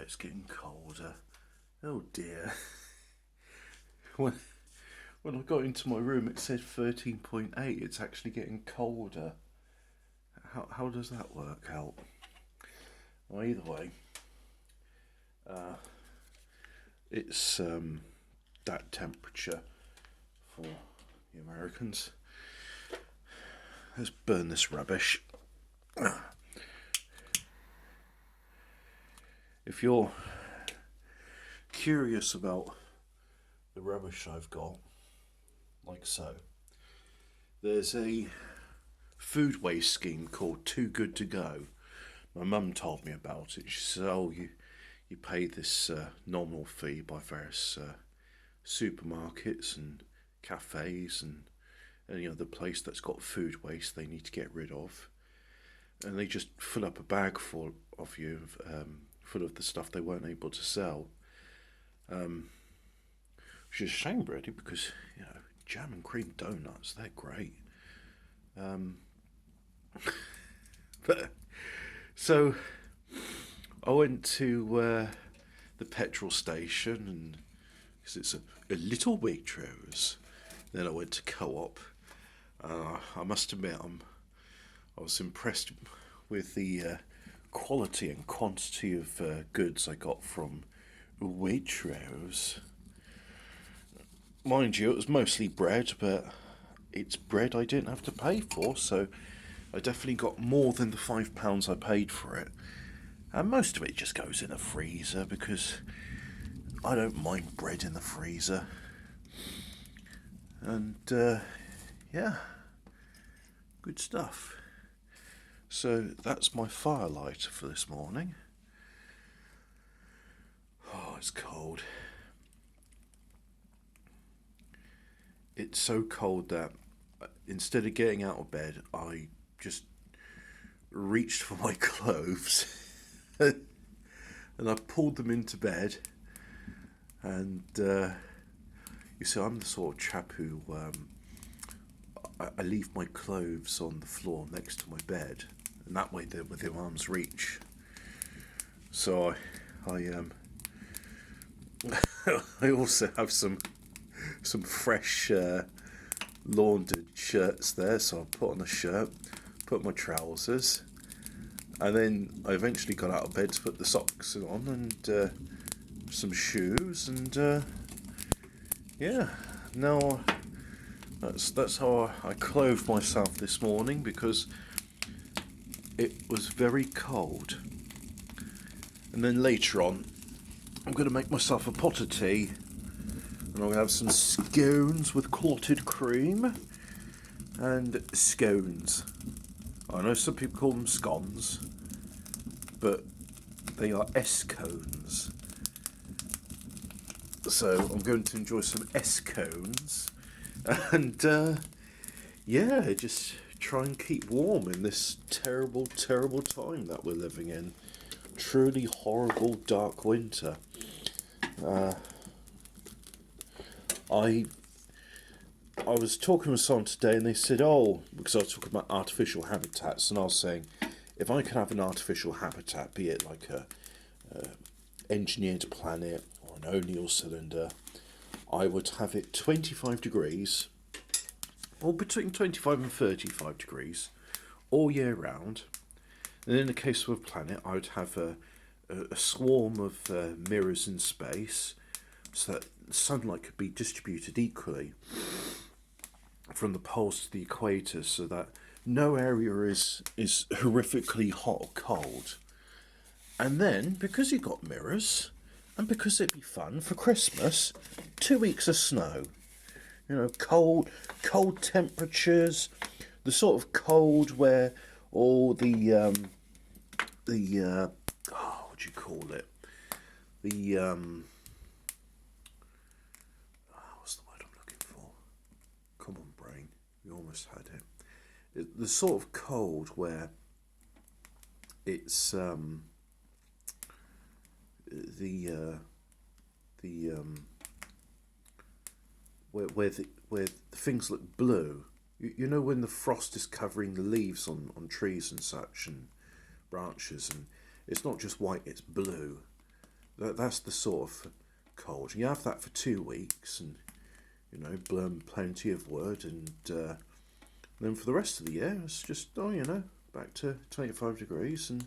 it's getting colder. Oh dear. when, when I got into my room, it said 13.8. It's actually getting colder. How does that work out? Well, either way, uh, it's that temperature for the Americans. Let's burn this rubbish. If you're curious about the rubbish I've got, like so, there's a food waste scheme called Too Good to Go. My mum told me about it. She said, "Oh, you pay this nominal fee by various supermarkets and cafes and any other place that's got food waste they need to get rid of, and they just fill up a bag full of you, full of the stuff they weren't able to sell." Which is a shame, really, because jam and cream donuts, they're great. But so I went to the petrol station, and because it's a little Waitrose. Then I went to Co-op. I must admit, I was impressed with the quality and quantity of goods I got from Waitrose. Mind you, it was mostly bread, but it's bread I didn't have to pay for, so I definitely got more than the £5 I paid for it. And most of it just goes in the freezer because I don't mind bread in the freezer. And yeah, good stuff. So that's my firelight for this morning. Oh, it's cold. It's so cold that instead of getting out of bed, I just reached for my clothes and I pulled them into bed. And you see, I'm the sort of chap who I leave my clothes on the floor next to my bed, and that way they're within arm's reach. So I I also have some fresh laundered shirts there, so I put on a shirt, put my trousers, and then I eventually got out of bed to put the socks on and some shoes, and yeah, now that's how I clothed myself this morning, because it was very cold. And then later on, I'm going to make myself a pot of tea, and I'm going to have some scones with clotted cream, and scones. I know some people call them scones, but they are S-cones. So I'm going to enjoy some S-cones, and yeah, just try and keep warm in this terrible, terrible time that we're living in. Truly horrible, dark winter. I was talking with someone today, and they said, "Oh," because I was talking about artificial habitats, and I was saying, if I could have an artificial habitat, be it like a engineered planet or an O'Neill cylinder, I would have it 25 degrees, or between 25 and 35 degrees, all year round. And in the case of a planet, I would have a swarm of mirrors in space, so that sunlight could be distributed equally from the poles to the equator, so that no area is horrifically hot or cold. And then, because you've got mirrors, and because it'd be fun for Christmas, 2 weeks of snow. Cold temperatures, the sort of cold where all the what do you call it? The what's the word I'm looking for? Come on, brain, we almost had it. The sort of cold where it's the where the things look blue. You know, when the frost is covering the leaves on trees and such and branches, and it's not just white, it's blue. That's the sort of cold. You have that for 2 weeks, and burn plenty of wood, and then for the rest of the year, it's just back to 25 degrees. And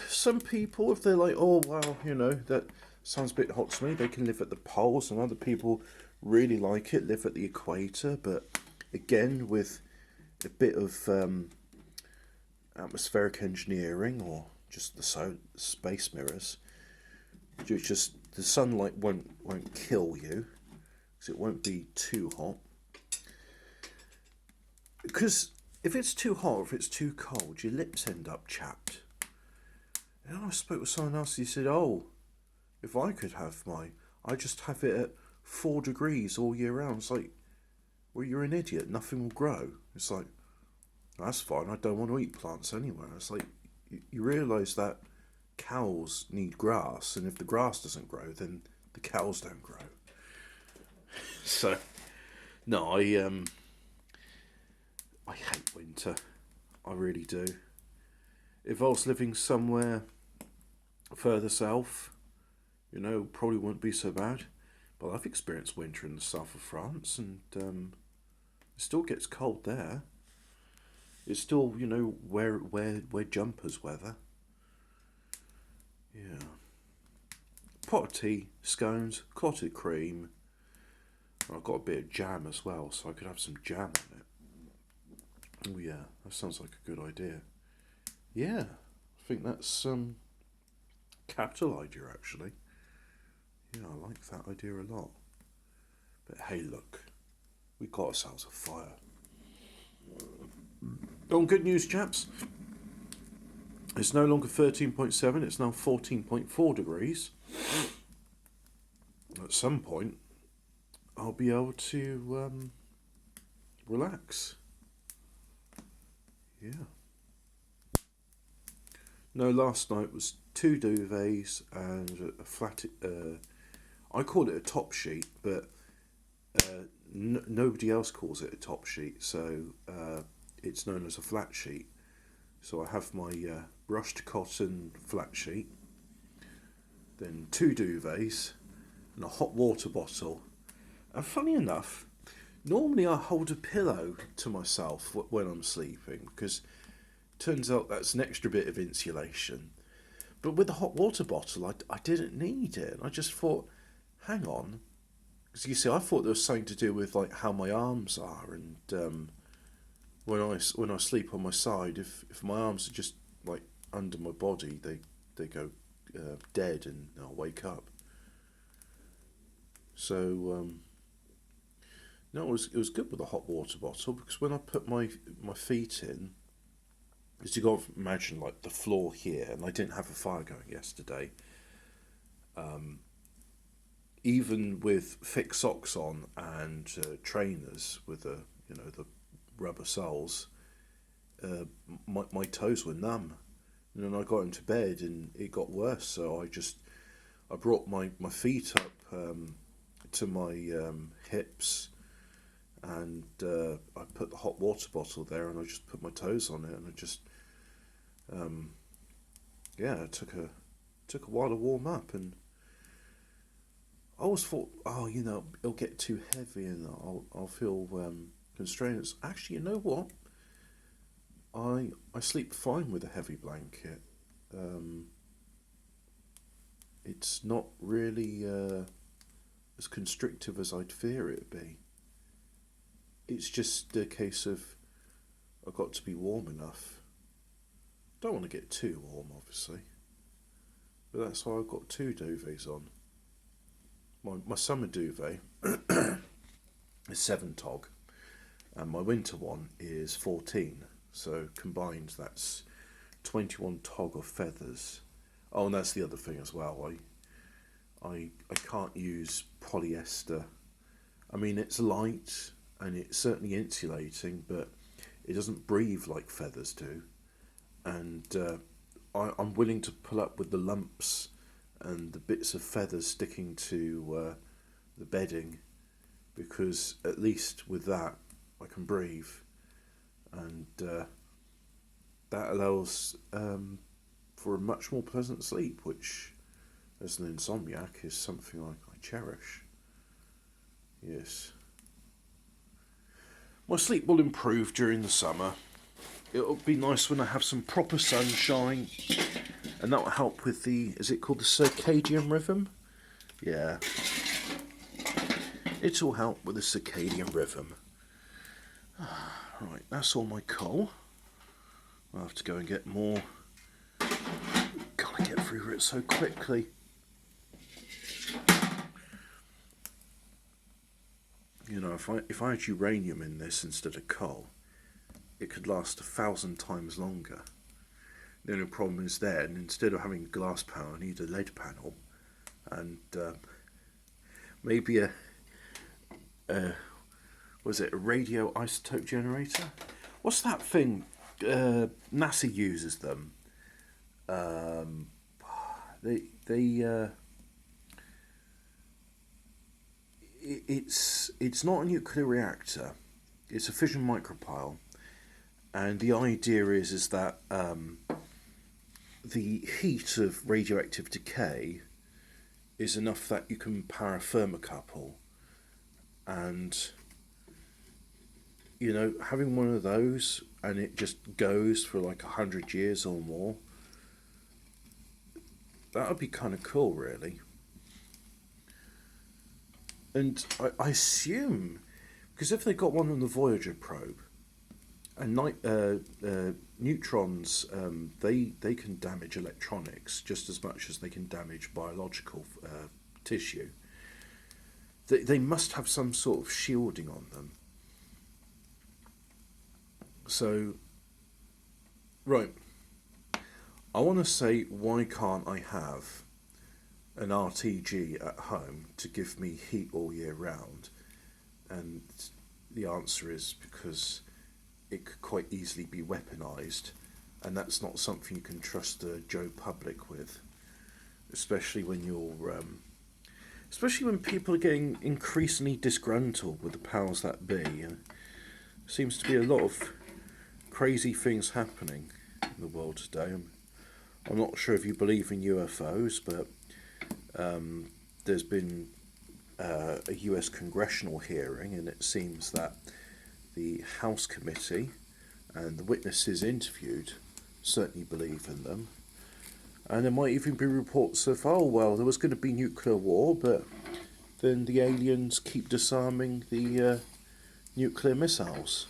some people, if they're like, oh wow, that sounds a bit hot to me, they can live at the poles, and other people really like it, live at the equator. But again, with a bit of atmospheric engineering or just the space mirrors, just the sunlight won't kill you, because it won't be too hot. Because if it's too hot or if it's too cold, your lips end up chapped. And I spoke with someone else, he said, oh, if I could have I just have it at 4 degrees all year round. It's like, well, you're an idiot, nothing will grow. It's like, that's fine, I don't want to eat plants anywhere. It's like, you realise that cows need grass, and if the grass doesn't grow, then the cows don't grow. So, no, I hate winter. I really do. If I was living somewhere further south, probably wouldn't be so bad. But I've experienced winter in the south of France, and it still gets cold there. It's still, wear jumpers weather. Yeah. Pot of tea, scones, clotted cream. I've got a bit of jam as well, so I could have some jam on it. Oh yeah, that sounds like a good idea. Yeah, I think that's capital idea actually. Yeah, I like that idea a lot. But hey, look, we got ourselves a fire. On good news, chaps. It's no longer 13.7, it's now 14.4 degrees. At some point, I'll be able to relax. Yeah. No, last night was 2 duvets and a flat. I call it a top sheet, but nobody else calls it a top sheet, so it's known as a flat sheet. So I have my brushed cotton flat sheet, then 2 duvets, and a hot water bottle. And funny enough, normally I hold a pillow to myself when I'm sleeping, because it turns out that's an extra bit of insulation. But with the hot water bottle, I didn't need it. I just thought, hang on. Because you see, I thought there was something to do with like how my arms are, and when I sleep on my side, if my arms are just like under my body, they go dead, and I'll wake up. So no, it was good with the hot water bottle, because when I put my feet in, because you got to imagine like the floor here, and I didn't have a fire going yesterday. Even with thick socks on and trainers with the rubber soles, my toes were numb. And then I got into bed and it got worse. So I brought my feet up to my hips, and I put the hot water bottle there, and I just put my toes on it, and I just it took a while to warm up. And I always thought, oh, it'll get too heavy and I'll feel constrained. Actually, you know what? I sleep fine with a heavy blanket. It's not really as constrictive as I'd fear it'd be. It's just a case of I've got to be warm enough. Don't want to get too warm, obviously, but that's why I've got 2 duvets on. My summer duvet is 7 tog, and my winter one is 14. So combined, that's 21 tog of feathers. Oh, and that's the other thing as well. I can't use polyester. I mean, it's light and it's certainly insulating, but it doesn't breathe like feathers do. And I'm willing to pull up with the lumps and the bits of feathers sticking to the bedding, because at least with that I can breathe, and that allows for a much more pleasant sleep, which as an insomniac is something I cherish. Yes. My sleep will improve during the summer. It'll be nice when I have some proper sunshine, and that will help with the, is it called the circadian rhythm? Yeah. It'll help with the circadian rhythm. Right, that's all my coal. I'll have to go and get more. Gotta get through it so quickly. You know, if I had uranium in this instead of coal, it could last 1,000 times longer. The only problem is then, instead of having glass panel, I need a lead panel, and maybe a was it a radioisotope generator? What's that thing? NASA uses them. It's not a nuclear reactor. It's a fission micropile, and the idea is that the heat of radioactive decay is enough that you can power a thermocouple, and you know, having one of those and it just goes for like 100 years or more, that would be kind of cool, really. And I assume, because if they got one on the Voyager probe, and neutrons, they can damage electronics just as much as they can damage biological tissue. They must have some sort of shielding on them. So, right, I want to say, why can't I have an RTG at home to give me heat all year round? And the answer is because it could quite easily be weaponized, and that's not something you can trust the Joe Public with, especially when especially when people are getting increasingly disgruntled with the powers that be. Seems to be a lot of crazy things happening in the world today. I'm not sure if you believe in UFOs, but there's been a US congressional hearing, and it seems that the House committee and the witnesses interviewed certainly believe in them. And there might even be reports of, oh, well, there was going to be nuclear war, but then the aliens keep disarming the nuclear missiles.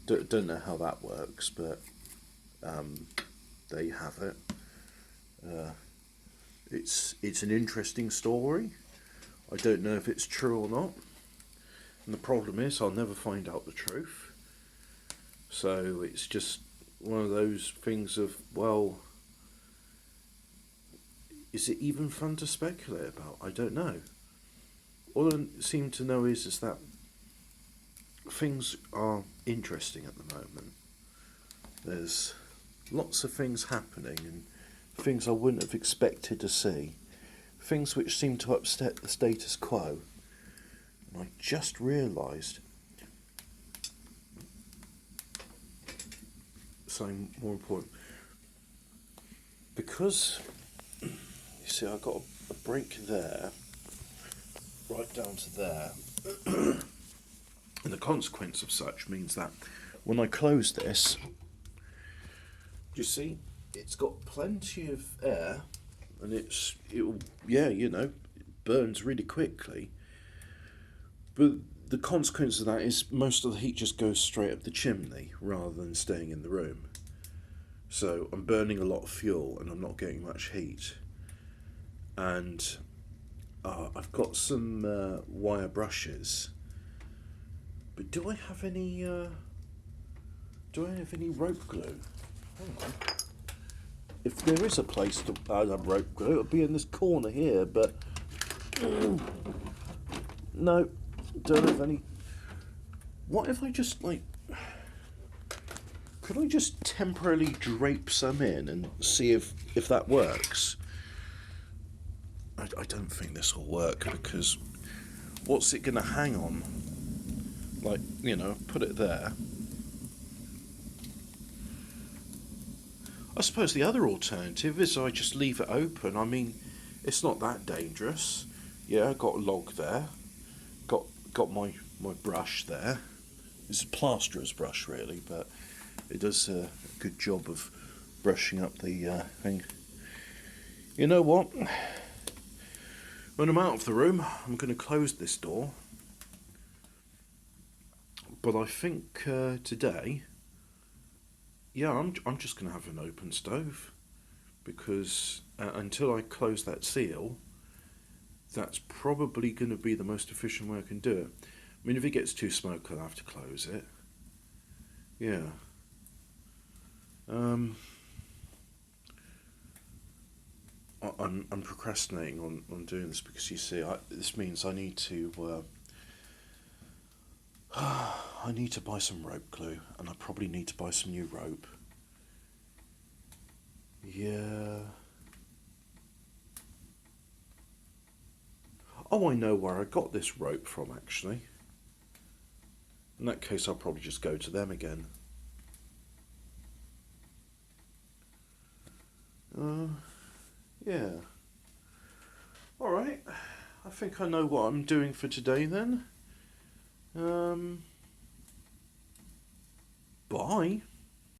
Don't know how that works, but there you have it. It's an interesting story. I don't know if it's true or not. And the problem is, I'll never find out the truth. So it's just one of those things of, well, is it even fun to speculate about? I don't know. All I seem to know is that things are interesting at the moment. There's lots of things happening, and things I wouldn't have expected to see. Things which seem to upset the status quo. And I just realised something more important. Because, you see, I've got a break there, right down to there. And the consequence of such means that when I close this, you see, it's got plenty of air, and it burns really quickly. But the consequence of that is most of the heat just goes straight up the chimney rather than staying in the room. So I'm burning a lot of fuel and I'm not getting much heat. And I've got some wire brushes. But do I have any rope glue? Hang on. If there is a place to add a rope glue, it'll be in this corner here, but no, don't have any. What if I just could I just temporarily drape some in and see if that works? I don't think this will work, because what's it going to hang on? Put it there. I suppose the other alternative is I just leave it open. I mean, It's not that dangerous. Yeah, I got a log there. Got my brush there. It's a plasterer's brush really, but it does a good job of brushing up the thing. You know what? When I'm out of the room, I'm going to close this door. But I think today, yeah, I'm just going to have an open stove because until I close that seal, that's probably going to be the most efficient way I can do it. I mean, if it gets too smoky, I'll have to close it. Yeah. Um, I'm procrastinating on doing this because you see, this means I need to. I need to buy some rope glue, and I probably need to buy some new rope. Yeah. Oh, I know where I got this rope from, actually. In that case, I'll probably just go to them again. Uh, yeah. Alright. I think I know what I'm doing for today then. Bye.